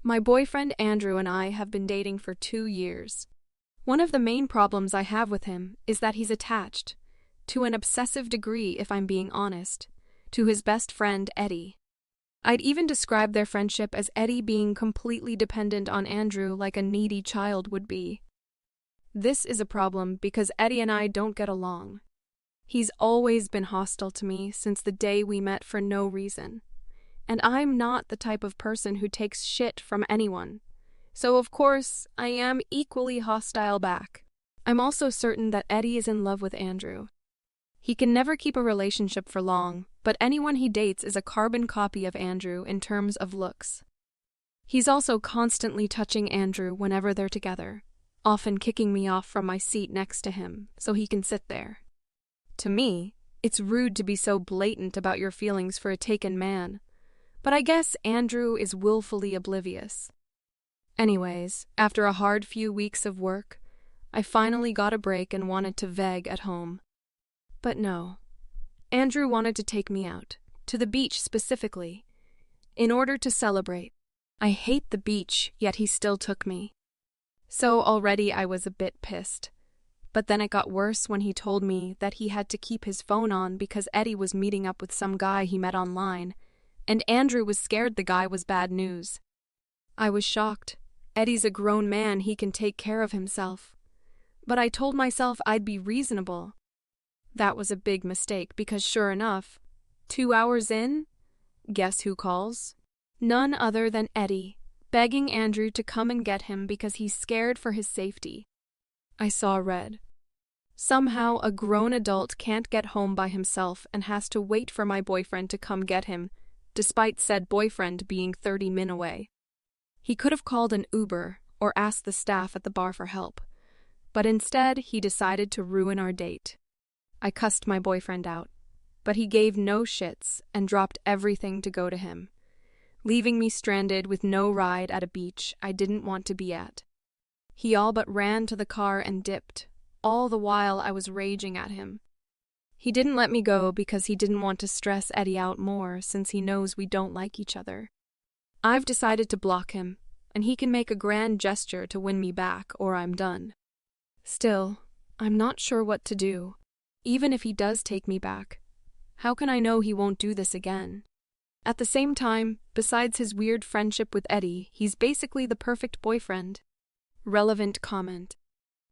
My boyfriend Andrew and I have been dating for 2 years. One of the main problems I have with him is that he's attached, to an obsessive degree if I'm being honest, to his best friend Eddie. I'd even describe their friendship as Eddie being completely dependent on Andrew like a needy child would be. This is a problem because Eddie and I don't get along. He's always been hostile to me since the day we met for no reason. And I'm not the type of person who takes shit from anyone. So of course, I am equally hostile back. I'm also certain that Eddie is in love with Andrew. He can never keep a relationship for long, but anyone he dates is a carbon copy of Andrew in terms of looks. He's also constantly touching Andrew whenever they're together, often kicking me off from my seat next to him so he can sit there. To me, it's rude to be so blatant about your feelings for a taken man, but I guess Andrew is willfully oblivious. Anyways, after a hard few weeks of work, I finally got a break and wanted to veg at home. But no. Andrew wanted to take me out, to the beach specifically, in order to celebrate. I hate the beach, yet he still took me. So already I was a bit pissed. But then it got worse when he told me that he had to keep his phone on because Eddie was meeting up with some guy he met online, and Andrew was scared the guy was bad news. I was shocked. Eddie's a grown man, he can take care of himself. But I told myself I'd be reasonable. That was a big mistake because sure enough, 2 hours in, guess who calls? None other than Eddie, begging Andrew to come and get him because he's scared for his safety. I saw red. Somehow a grown adult can't get home by himself and has to wait for my boyfriend to come get him, despite said boyfriend being 30 min away. He could have called an Uber or asked the staff at the bar for help, but instead he decided to ruin our date. I cussed my boyfriend out, but he gave no shits and dropped everything to go to him, leaving me stranded with no ride at a beach I didn't want to be at. He all but ran to the car and dipped, all the while I was raging at him. He didn't let me go because he didn't want to stress Eddie out more since he knows we don't like each other. I've decided to block him, and he can make a grand gesture to win me back or I'm done. Still, I'm not sure what to do. Even if he does take me back, how can I know he won't do this again? At the same time, besides his weird friendship with Eddie, he's basically the perfect boyfriend. Relevant comment.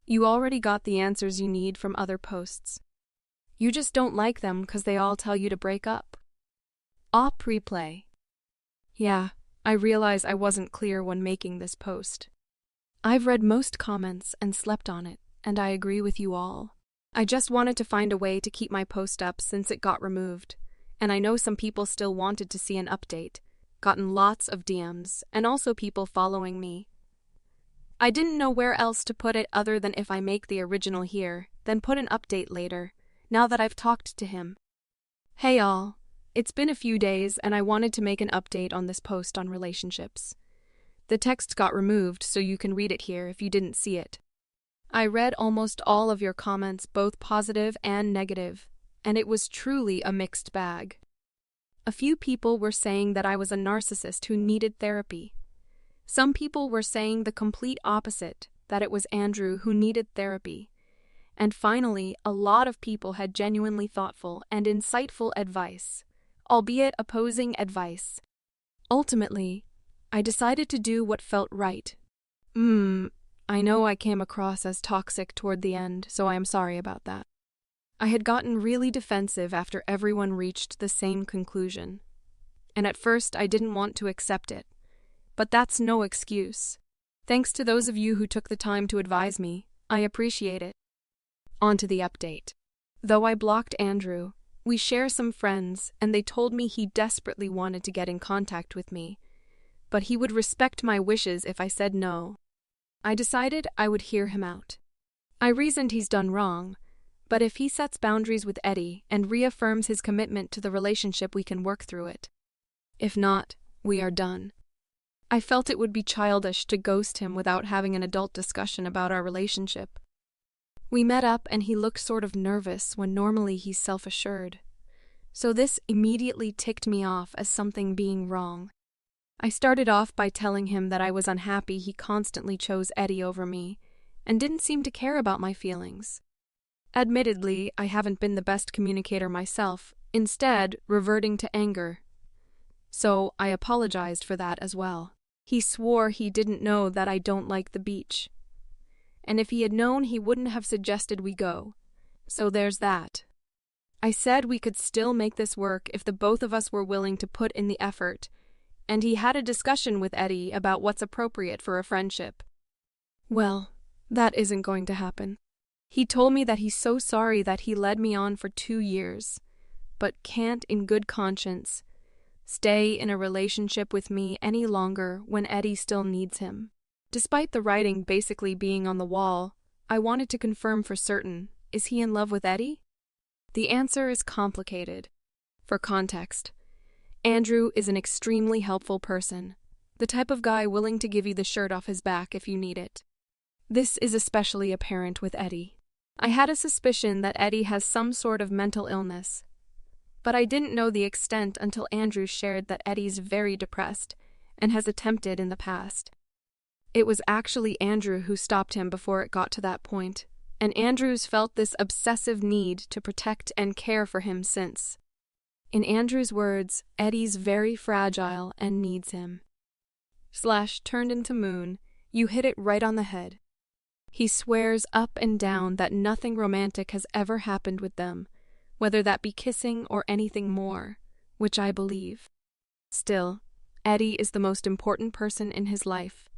You already got the answers you need from other posts. You just don't like them because they all tell you to break up. Op replay. Yeah, I realize I wasn't clear when making this post. I've read most comments and slept on it, and I agree with you all. I just wanted to find a way to keep my post up since it got removed, and I know some people still wanted to see an update, gotten lots of DMs, and also people following me. I didn't know where else to put it other than if I make the original here, then put an update later, now that I've talked to him. Hey all, it's been a few days and I wanted to make an update on this post on relationships. The text got removed so you can read it here if you didn't see it. I read almost all of your comments, both positive and negative, and it was truly a mixed bag. A few people were saying that I was a narcissist who needed therapy. Some people were saying the complete opposite, that it was Andrew who needed therapy. And finally, a lot of people had genuinely thoughtful and insightful advice, albeit opposing advice. Ultimately, I decided to do what felt right. I know I came across as toxic toward the end, so I am sorry about that. I had gotten really defensive after everyone reached the same conclusion. And at first I didn't want to accept it. But that's no excuse. Thanks to those of you who took the time to advise me, I appreciate it. On to the update. Though I blocked Andrew, we share some friends and they told me he desperately wanted to get in contact with me, but he would respect my wishes if I said no. I decided I would hear him out. I reasoned he's done wrong, but if he sets boundaries with Eddie and reaffirms his commitment to the relationship, we can work through it. If not, we are done. I felt it would be childish to ghost him without having an adult discussion about our relationship. We met up and he looked sort of nervous when normally he's self-assured. So this immediately ticked me off as something being wrong. I started off by telling him that I was unhappy he constantly chose Eddie over me and didn't seem to care about my feelings. Admittedly, I haven't been the best communicator myself, instead reverting to anger. So I apologized for that as well. He swore he didn't know that I don't like the beach. And if he had known, he wouldn't have suggested we go. So there's that. I said we could still make this work if the both of us were willing to put in the effort, and he had a discussion with Eddie about what's appropriate for a friendship. Well, that isn't going to happen. He told me that he's so sorry that he led me on for 2 years, but can't in good conscience stay in a relationship with me any longer when Eddie still needs him. Despite the writing basically being on the wall, I wanted to confirm for certain, is he in love with Eddie? The answer is complicated. For context, Andrew is an extremely helpful person, the type of guy willing to give you the shirt off his back if you need it. This is especially apparent with Eddie. I had a suspicion that Eddie has some sort of mental illness, but I didn't know the extent until Andrew shared that Eddie's very depressed and has attempted in the past. It was actually Andrew who stopped him before it got to that point, and Andrew's felt this obsessive need to protect and care for him since. In Andrew's words, Eddie's very fragile and needs him. / turned into Moon, you hit it right on the head. He swears up and down that nothing romantic has ever happened with them, whether that be kissing or anything more, which I believe. Still, Eddie is the most important person in his life,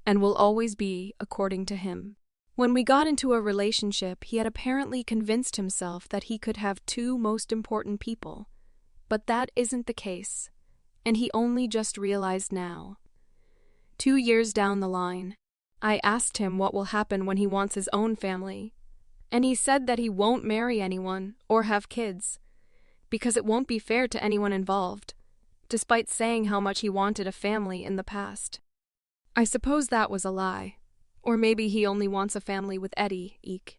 and will always be, according to him. When we got into a relationship, he had apparently convinced himself that he could have 2 most important people, but that isn't the case, and he only just realized now. 2 years down the line, I asked him what will happen when he wants his own family, and he said that he won't marry anyone or have kids, because it won't be fair to anyone involved, despite saying how much he wanted a family in the past. I suppose that was a lie, or maybe he only wants a family with Eddie, eek.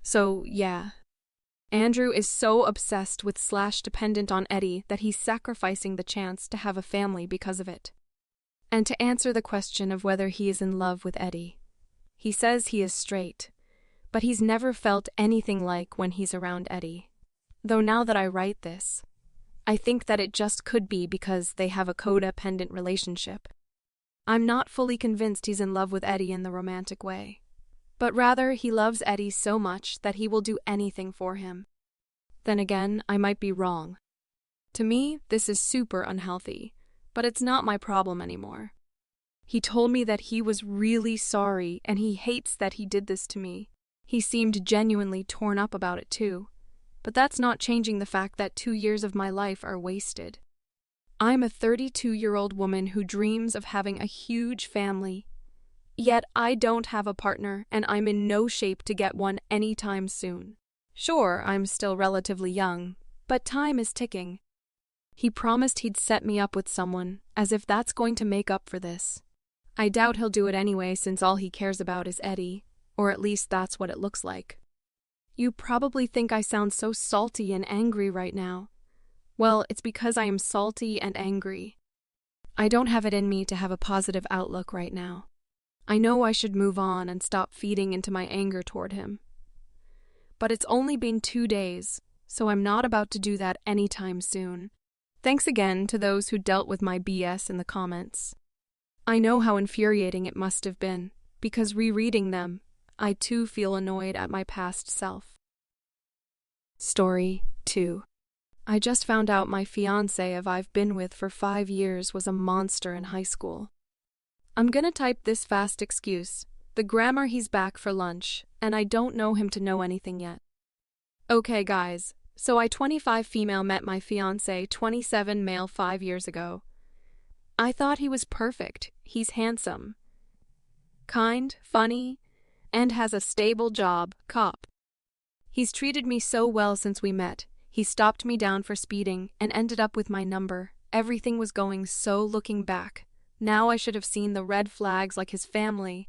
So, yeah. Andrew is so obsessed with / dependent on Eddie that he's sacrificing the chance to have a family because of it. And to answer the question of whether he is in love with Eddie, he says he is straight, but he's never felt anything like when he's around Eddie. Though now that I write this, I think that it just could be because they have a codependent relationship. I'm not fully convinced he's in love with Eddie in the romantic way, but rather he loves Eddie so much that he will do anything for him. Then again, I might be wrong. To me, this is super unhealthy, but it's not my problem anymore. He told me that he was really sorry and he hates that he did this to me. He seemed genuinely torn up about it too, but that's not changing the fact that 2 years of my life are wasted. I'm a 32-year-old woman who dreams of having a huge family, yet I don't have a partner and I'm in no shape to get one anytime soon. Sure, I'm still relatively young, but time is ticking. He promised he'd set me up with someone, as if that's going to make up for this. I doubt he'll do it anyway since all he cares about is Eddie, or at least that's what it looks like. You probably think I sound so salty and angry right now. Well, it's because I am salty and angry. I don't have it in me to have a positive outlook right now. I know I should move on and stop feeding into my anger toward him. But it's only been 2 days, so I'm not about to do that anytime soon. Thanks again to those who dealt with my BS in the comments. I know how infuriating it must have been, because rereading them, I too feel annoyed at my past self. Story 2. I just found out my fiancé I've been with for 5 years was a monster in high school. I'm gonna type this fast excuse. The grammar he's back for lunch, and I don't know him to know anything yet. Okay guys, so I 25 female met my fiancé 27 male 5 years ago. I thought he was perfect. He's handsome, kind, funny, and has a stable job, cop. He's treated me so well since we met. He stopped me down for speeding and ended up with my number. Everything was going so looking back. Now I should have seen the red flags like his family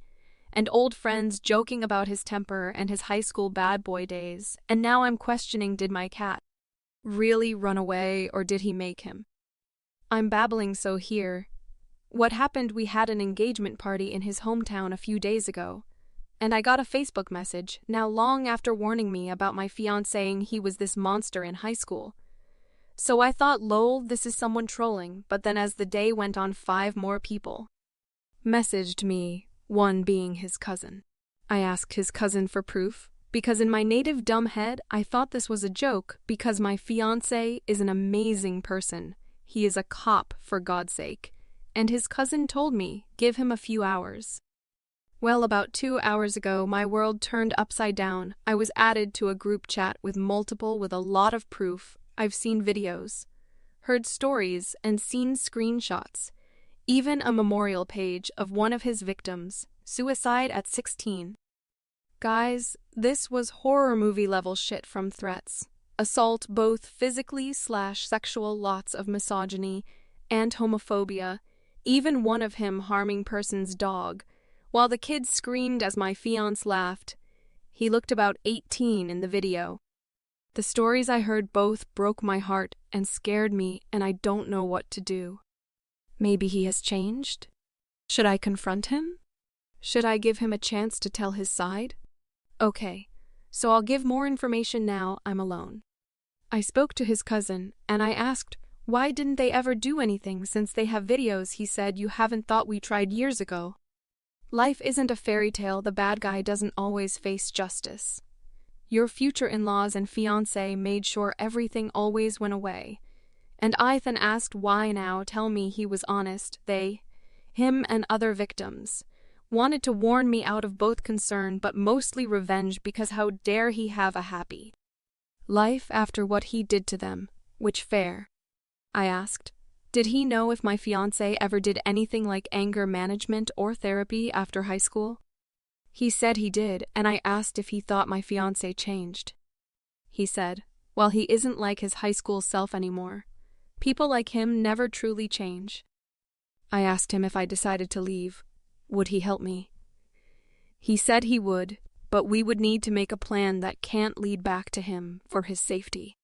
and old friends joking about his temper and his high school bad boy days. And now I'm questioning, did my cat really run away or did he make him? I'm babbling so here, What happened, we had an engagement party in his hometown a few days ago, and I got a Facebook message, now long after, warning me about my fiancé saying he was this monster in high school. So I thought, lol, this is someone trolling, but then as the day went on, 5 more people messaged me, one being his cousin. I asked his cousin for proof, because in my native dumb head, I thought this was a joke because my fiancé is an amazing person. He is a cop, for God's sake. And his cousin told me, give him a few hours. Well, about 2 hours ago, my world turned upside down. I was added to a group chat with a lot of proof. I've seen videos, heard stories, and seen screenshots. Even a memorial page of one of his victims, suicide at 16. Guys, this was horror movie level shit, from threats, assault, both physically/sexual, lots of misogyny and homophobia, even one of him harming person's dog, while the kids screamed as my fiancé laughed. He looked about 18 in the video. The stories I heard both broke my heart and scared me, and I don't know what to do. Maybe he has changed? Should I confront him? Should I give him a chance to tell his side? Okay, so I'll give more information now I'm alone. I spoke to his cousin, and I asked, why didn't they ever do anything since they have videos? He said, you haven't thought we tried years ago. Life isn't a fairy tale. The bad guy doesn't always face justice. Your future in-laws and fiancé made sure everything always went away. And I then asked why now. Tell me he was honest. They, him and other victims, wanted to warn me out of both concern but mostly revenge, because how dare he have a happy life after what he did to them, which fair? I asked, did he know if my fiancé ever did anything like anger management or therapy after high school? He said he did, and I asked if he thought my fiancé changed. He said, well, he isn't like his high school self anymore. People like him never truly change. I asked him if I decided to leave, would he help me? He said he would, but we would need to make a plan that can't lead back to him for his safety.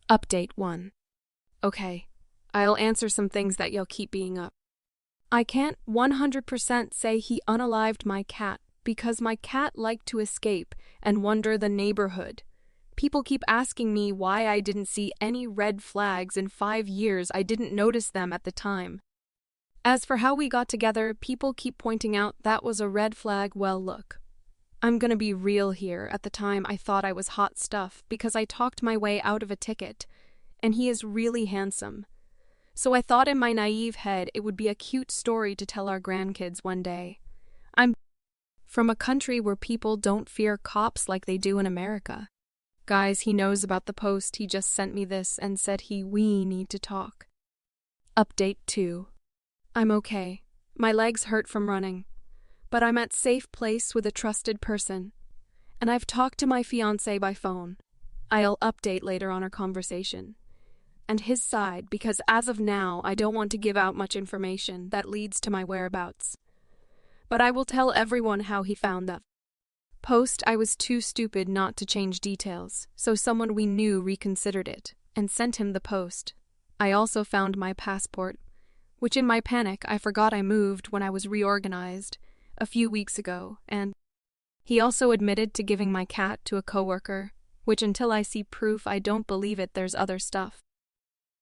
Update 1. Okay, I'll answer some things that you'll keep being up. I can't 100% say he unalived my cat because my cat liked to escape and wander the neighborhood. People keep asking me why I didn't see any red flags in 5 years. I didn't notice them at the time. As for how we got together, people keep pointing out that was a red flag. Well, look, I'm gonna be real here. At the time, I thought I was hot stuff because I talked my way out of a ticket, and he is really handsome. So I thought in my naive head it would be a cute story to tell our grandkids one day. I'm from a country where people don't fear cops like they do in America. Guys, he knows about the post. He just sent me this and said we need to talk. Update 2. I'm okay. My legs hurt from running, but I'm at safe place with a trusted person, and I've talked to my fiancé by phone. I'll update later on our conversation and his side, because as of now I don't want to give out much information that leads to my whereabouts. But I will tell everyone how he found that post. I was too stupid not to change details, so someone we knew reconsidered it and sent him the post. I also found my passport, which in my panic I forgot I moved when I was reorganized a few weeks ago, and he also admitted to giving my cat to a coworker, which until I see proof I don't believe it. There's other stuff.